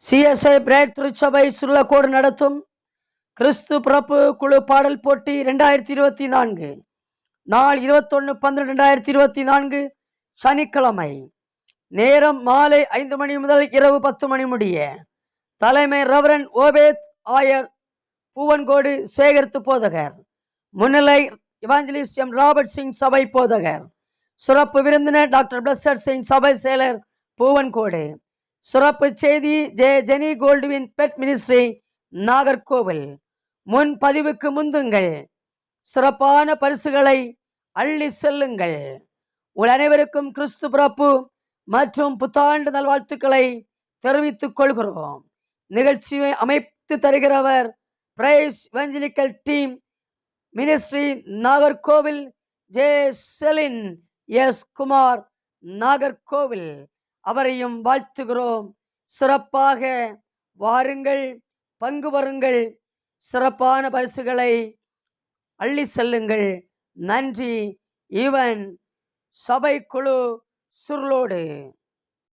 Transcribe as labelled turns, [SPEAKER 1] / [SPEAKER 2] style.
[SPEAKER 1] CSI bright திருச்சபை சுருளக்கோடு நடத்தும் கிறிஸ்து பிறப்பு குழு பாடல் போட்டி 2024 நாள் 21/12/2024 சனிக்கிழமை. நேரம் மாலை 5 மணி முதல் இரவு 10 மணி முடிய. தலைமை ரெவரண்ட் ஓபேத் ஆயர், பூவன்கோடு சேகரித்து போதகர். முன்னிலை இவாஞ்சலிஸ்ட் எம் ராபர்ட் சிங் சபை போதகர். சிறப்பு விருந்தினர் டாக்டர் பிளஸட் சிங் சபை செயலர் பூவன்கோடு. சிறப்பு செய்தி Jenny Goldwin bed ministry Nagercoil. முன்பதிவுக்கு முந்துங்கள், சிறப்பான பரிசுகளை அள்ளி செல்லுங்கள். உங்கள் அனைவருக்கும் கிறிஸ்து பிறப்பு மற்றும் புத்தாண்டு நல்வாழ்த்துக்களை தெரிவித்துக் கொள்கிறோம். நிகழ்ச்சியை அமைத்து தருகிறவர் Praise Evangelical Team Ministry Nagercoil, J Celine S Kumar Nagercoil. அவரையும் வாழ்த்துகிறோம். சிறப்பாக வாருங்கள், பங்கு வருங்கள், சிறப்பான பரிசுகளை அள்ளி செல்லுங்கள். நன்றி. இவன் சபை குழு சுருளோடு.